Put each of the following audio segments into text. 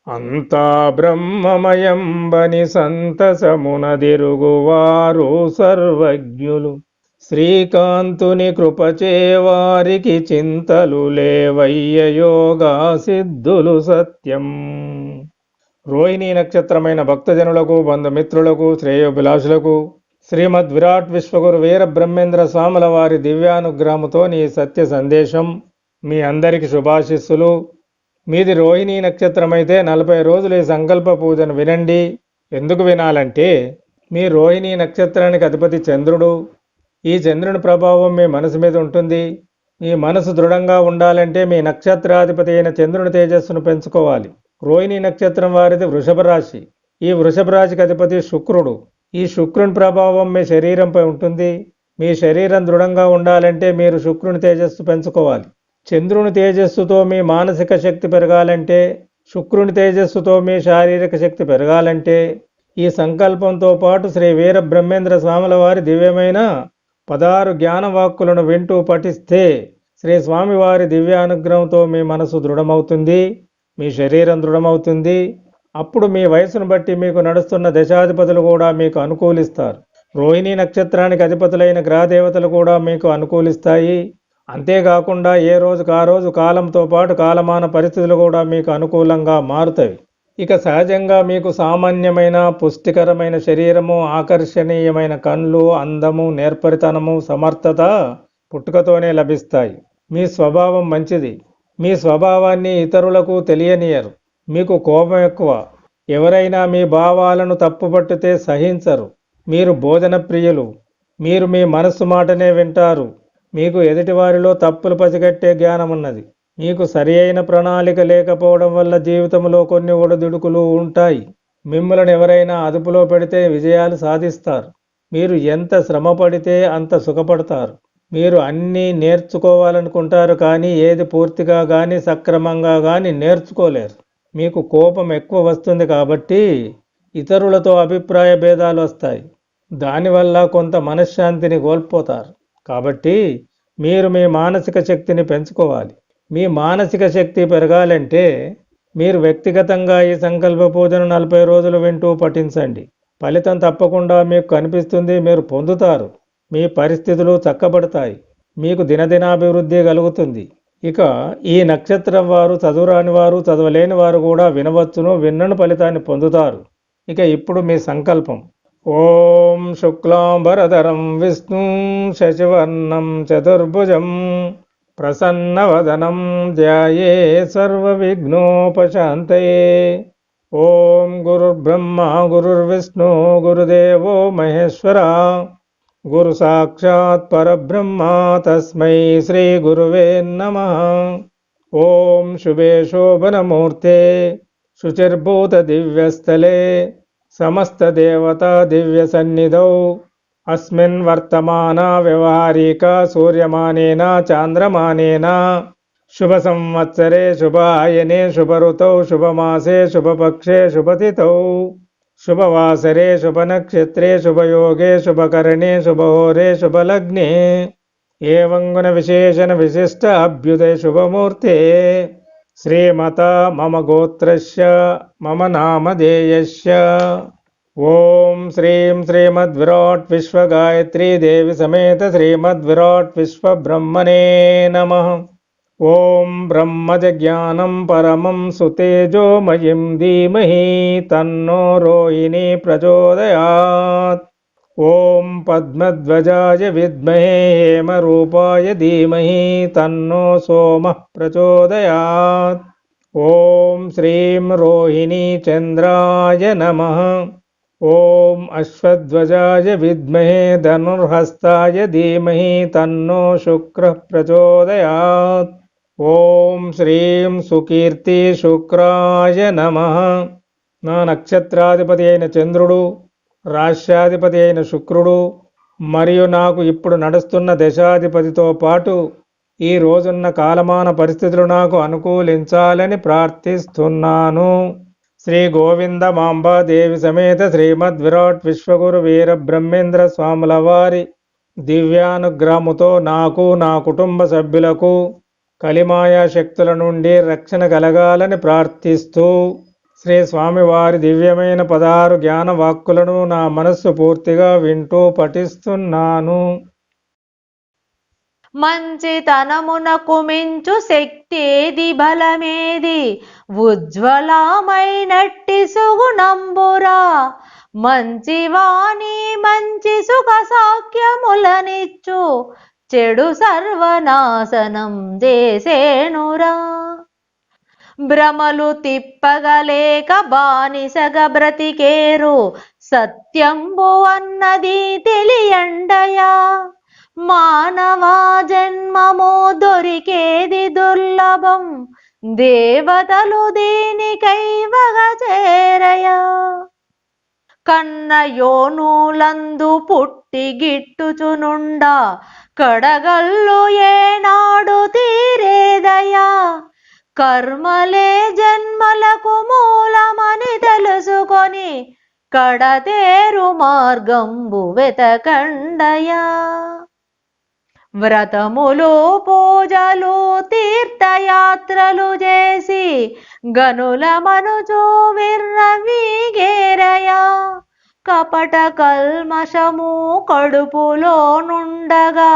అంతా బ్రహ్మమయంబని సంతసమునదిరుగువారు సర్వజ్ఞులు. శ్రీకాంతుని కృపచేవారికి చింతలు లేవయ్య యోగా సిద్ధులు సత్యం. రోహిణీ నక్షత్రమైన భక్తజనులకు, బంధుమిత్రులకు, శ్రేయోభిలాషులకు శ్రీమద్ విరాట్ విశ్వగురు వీర బ్రహ్మేంద్ర స్వాముల వారి దివ్యానుగ్రహముతో నీ సత్య సందేశం. మీ అందరికి శుభాశిస్సులు. మీది రోహిణీ నక్షత్రమైతే 40 రోజులు ఈ సంకల్ప పూజను వినండి. ఎందుకు వినాలంటే మీ రోహిణీ నక్షత్రానికి అధిపతి చంద్రుడు. ఈ చంద్రుని ప్రభావం మీ మనసు మీద ఉంటుంది. మీ మనసు దృఢంగా ఉండాలంటే మీ నక్షత్రాధిపతి అయిన చంద్రుని తేజస్సును పెంచుకోవాలి. రోహిణీ నక్షత్రం వారిది వృషభ రాశి. ఈ వృషభ రాశికి అధిపతి శుక్రుడు. ఈ శుక్రుని ప్రభావం మీ శరీరంపై ఉంటుంది. మీ శరీరం దృఢంగా ఉండాలంటే మీరు శుక్రుని తేజస్సు పెంచుకోవాలి. చంద్రుని తేజస్సుతో మీ మానసిక శక్తి పెరగాలంటే, శుక్రుని తేజస్సుతో మీ శారీరక శక్తి పెరగాలంటే ఈ సంకల్పంతో పాటు శ్రీ వీర బ్రహ్మేంద్ర స్వాముల వారి దివ్యమైన 16 జ్ఞానవాక్కులను వింటూ పఠిస్తే శ్రీ స్వామివారి దివ్యానుగ్రహంతో మీ మనసు దృఢమవుతుంది, మీ శరీరం దృఢమవుతుంది. అప్పుడు మీ వయసును బట్టి మీకు నడుస్తున్న దశాధిపతులు కూడా మీకు అనుకూలిస్తారు. రోహిణీ నక్షత్రానికి అధిపతులైన గ్రహదేవతలు కూడా మీకు అనుకూలిస్తాయి. అంతేకాకుండా ఏ రోజుకు ఆ రోజు కాలంతో పాటు కాలమాన పరిస్థితులు కూడా మీకు అనుకూలంగా మారుతాయి. ఇక సహజంగా మీకు సామాన్యమైన పుష్టికరమైన శరీరము, ఆకర్షణీయమైన కళ్ళు, అందము, నేర్పరితనము, సమర్థత పుట్టుకతోనే లభిస్తాయి. మీ స్వభావం మంచిది. మీ స్వభావాన్ని ఇతరులకు తెలియనియరు. మీకు కోపం ఎక్కువ. ఎవరైనా మీ భావాలను తప్పుపట్టితే సహించరు. మీరు బోధన ప్రియులు. మీరు మీ మనస్సు మాటనే వింటారు. మీకు ఎదుటివారిలో తప్పులు పసిగట్టే జ్ఞానం ఉన్నది. మీకు సరి అయిన ప్రణాళిక లేకపోవడం వల్ల జీవితంలో కొన్ని ఒడిదుడుకులు ఉంటాయి. మిమ్మల్ని ఎవరైనా అదుపులో పెడితే విజయాలు సాధిస్తారు. మీరు ఎంత శ్రమ పడితే అంత సుఖపడతారు. మీరు అన్నీ నేర్చుకోవాలనుకుంటారు, కానీ ఏది పూర్తిగా కానీ సక్రమంగా కానీ నేర్చుకోలేరు. మీకు కోపం ఎక్కువ వస్తుంది కాబట్టి ఇతరులతో అభిప్రాయ భేదాలు వస్తాయి. దానివల్ల కొంత మనశ్శాంతిని కోల్పోతారు. కాబట్టి మీరు మీ మానసిక శక్తిని పెంచుకోవాలి. మీ మానసిక శక్తి పెరగాలంటే మీరు వ్యక్తిగతంగా ఈ సంకల్ప పూజను 40 రోజులు వింటూ పఠించండి. ఫలితం తప్పకుండా మీకు కనిపిస్తుంది, మీరు పొందుతారు. మీ పరిస్థితులు చక్కబడతాయి. మీకు దినదినాభివృద్ధి కలుగుతుంది. ఇక ఈ నక్షత్రం వారు, చదువురాని వారు, చదవలేని వారు కూడా వినవచ్చును, విన్నను ఫలితాన్ని పొందుతారు. ఇక ఇప్పుడు మీ సంకల్పం. ఓం శుక్లాంబరధరం విష్ణు శశివర్ణం చతుర్భుజం ప్రసన్నవదనం ధ్యాయే సర్వవిఘ్నోపశాంతయే. ఓం గురుర్బ్రహ్మ గురుర్విష్ణు గురుదేవో మహేశ్వర గురు సాక్షాత్ పరబ్రహ్మ తస్మై శ్రీ గురువే నమః. ఓం శుభే శోభనమూర్తే శుచిర్భూత దివ్యస్థలే సమస్త దేవతా దివ్య సన్నిధౌ అస్మిన్ వర్తమాన వ్యవహారిక సూర్యమానేన చాంద్రమానేన శుభ సంవత్సరే శుభాయనే శుభఋతౌ శుభమాసే శుభపక్షే శుభతిథౌ శుభవాసరే శుభనక్షత్రే శుభయోగే శుభకరణే శుభహోరే శుభలగ్నే ఏవం గుణ విశేషణ విశిష్ట అభ్యుదయ శుభమూర్తే. శ్రీమత మమ గోత్రస్య మమ నామధేయస్య. ఓం శ్రీం శ్రీమద్విరాట్ విశ్వగాయత్రీ దేవి సమేత శ్రీమద్విరాట్ విశ్వబ్రహ్మణే నమః. ఓం బ్రహ్మజ్ఞానం పరమం సుతేజోమయం ధీమహి తన్నో రోహిణీ ప్రచోదయాత్. ఓం పద్మధ్వజాయ విద్మహే హేమరూపాయ ధీమహి తన్నో సోమః ప్రచోదయాత్. ఓం శ్రీం రోహిణీ చంద్రాయ నమః. ఓం అశ్వధ్వజాయ విద్మహే ధనుర్హస్తాయ ధీమహి తన్నో శుక్రః ప్రచోదయాత్. ఓం శ్రీం సుకీర్తి శుక్రాయ నమః. నా నక్షత్రాధిపతి అయిన చంద్రుడు, రాష్ట్రాధిపతి అయిన శుక్రుడు మరియు నాకు ఇప్పుడు నడుస్తున్న దశాధిపతితో పాటు ఈ రోజున్న కాలమాన పరిస్థితులు నాకు అనుకూలించాలని ప్రార్థిస్తున్నాను. శ్రీ గోవింద మాంబాదేవి సమేత శ్రీమద్ విరాట్ విశ్వగురు వీర బ్రహ్మేంద్ర స్వాముల వారి దివ్యానుగ్రహముతో నాకు, నా కుటుంబ సభ్యులకు కలిమాయా శక్తుల నుండి రక్షణ కలగాలని ప్రార్థిస్తూ శ్రీ స్వామివారి దివ్యమైన 16 జ్ఞాన వాక్కులను నా మనస్సు పూర్తిగా వింటూ పఠిస్తున్నాను. మంచితనమునకు మించు శక్తేది బలమేది ఉజ్వలమైనట్టి సుగుణంబురా మంచివాణి మంచి సుఖ సౌఖ్యములనిచ్చు చెడు సర్వనాశనం చేసేనురా భ్రమలు తిప్పగలేక బానిసగా బ్రతికేరు సత్యంబు అన్నది తెలియండయా మానవ జన్మము దొరికేది దుర్లభం దేవతలు దీనికై వగ చేరయా కన్న యోనులందు పుట్టి గిట్టుచునుండా కడగల్లు ఏనాడు తీరేదయా కర్మలే జన్మలకు మూలమని తెలుసుకొని కడతేరు మార్గంబు వెతకండయా వ్రతములు పూజలు తీర్థయాత్రలు చేసి గనుల మనుచు విర్రవీగేరయా కపట కల్మషము కడుపులో నుండగా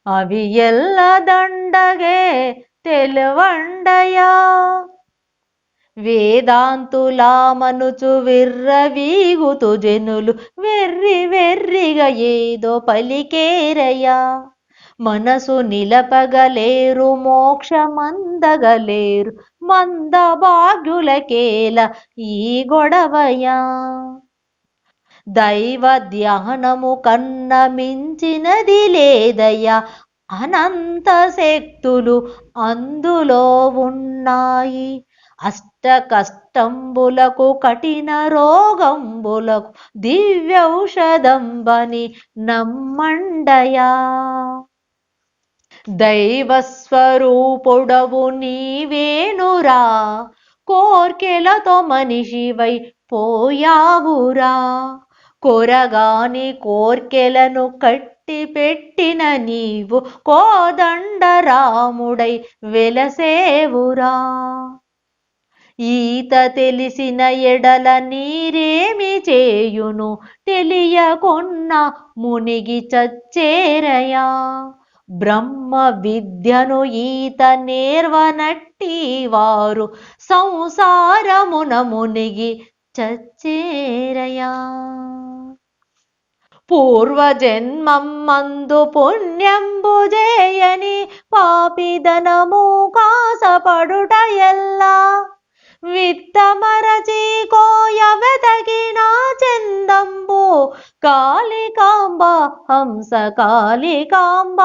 అవి ఎల్ల దండగే తెలువండయా వేదాంతులా మనుచు విర్రవీగుతు జనులు వెర్రి వెర్రిగా ఏదో పలికేరయ్యా మనసు నిలపగలేరు మోక్షమందగలేరు మంద భాగ్యులకేల ఈ గొడవయా దైవ ధ్యానము కన్న మించినది లేదయ్యా అనంత శక్తులు అందులో ఉన్నాయి అష్ట కష్టంబులకు కఠిన రోగంబులకు దివ్యౌషధంబని నమ్మండయా దైవస్వరూపుడవు నీవేనురా కోర్కెలతో మనిషివై పోయావురా కొరగాని కోర్కెలను కట్టి పెట్టిన నీవు కోదండరాముడై వెలసేవురా ఈత తెలిసిన ఎడల నీరేమి చేయును తెలియకొన్న మునిగి చచ్చేరయా బ్రహ్మ విద్యను ఈత నేర్వనట్టి వారు సంసారమున మునిగి చచ్చేరయా పూర్వజన్మందు పుణ్యంబు చేయని పాపిదనము కాసపడుట ఎల్లా విత్తమరచి కోయ వెతకిన చందంబు కాళికాంబ హంస కాళికాంబ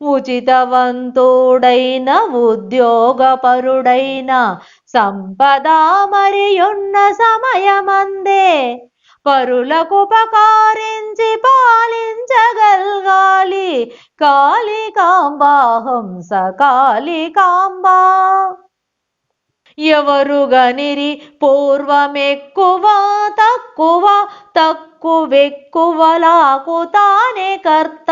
ఉచితవంతుడైన ఉద్యోగపరుడైన సంపద మరియున్న సమయమందే పరులకు ఉపకారించి పాలించగలగాలి కాళికాంబ హంస కాళికాంబ ఎవరు గనిరి పూర్వమెక్కువ తక్కువ తక్కువెక్కువలాకు తానే కర్త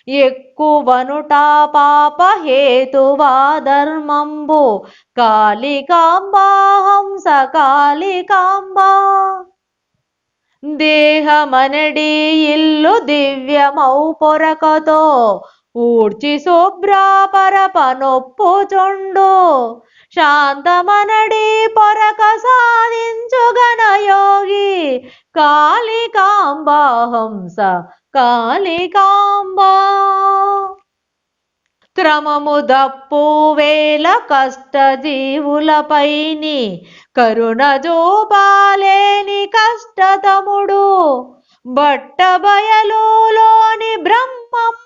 ఎక్కువనుట పాప హేతువా ధర్మంబు కాళికాంబ హంస కాళికాంబ దేహమనడి ఇల్లు దివ్యమౌ పొరకతో ఊడ్చి శుభ్రపరపనొప్పుచుండు శాంతమనడి పొరక సాధించుగనయోగి కాళికాంబ హంస కాళికాంబ క్రమము దప్పు వేల కష్ట జీవులపైని కరుణ జోపాలేని కష్టతముడు బట్ట బయలులోని బ్రహ్మంబుగనలేడు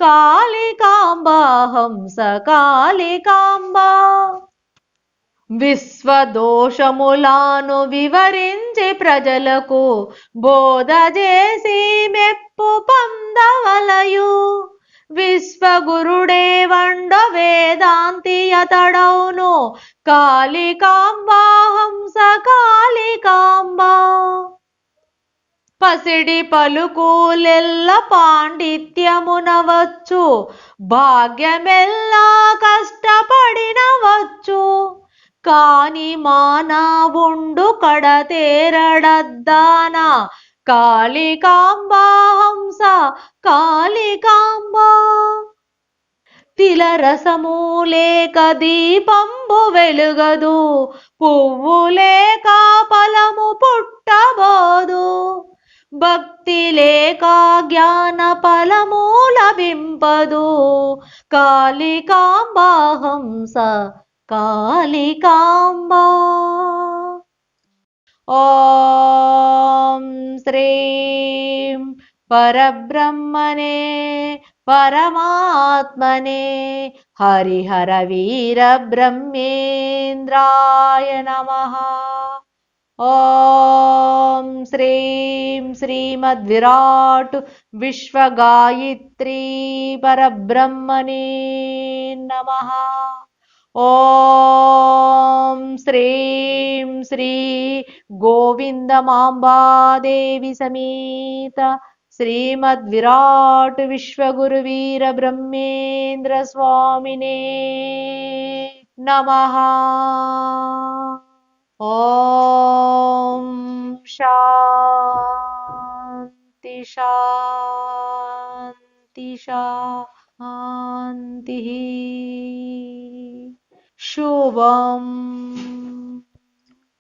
కాళికాంబ హంస కాళికాంబ విశ్వదోషములాను వివరించి ప్రజలకు బోధ చేసి మెప్పు పొందవలయు విశ్వగురుడే వండ వేదాంతి అతడౌను కాళికాంబ హంస కాళికాంబ పసిడి పలుకులెల్ల పాండిత్యమునవచ్చు భాగ్యమెల్లా కష్టపడినవచ్చు కాని మానవుండు కడతేరడద్దాన కాళికాంబా హంస కాళికాంబా తిలరసము లేక దీపంబు వెలుగదు పువ్వు లేక ఫలము పుట్టబోదు భక్తి లేక జ్ఞాన ఫలము లభింపదు కాళికాంబా హంస కాళికాంబా ఓం శ్రీం పరబ్రహ్మణే పరమాత్మనే హరిహర వీర బ్రహ్మేంద్రాయ నమః ఓం శ్రీం శ్రీమద్విరాట్ విశ్వగాయత్రీ పరబ్రహ్మణే నమః ఓం శ్రీం శ్రీ గోవిందమాంబాదేవి సమేత శ్రీమద్విరాట్ విశ్వగురువీర బ్రహ్మేంద్ర స్వామినే నమః ఓం శాంతి శాంతి శాంతి శుభం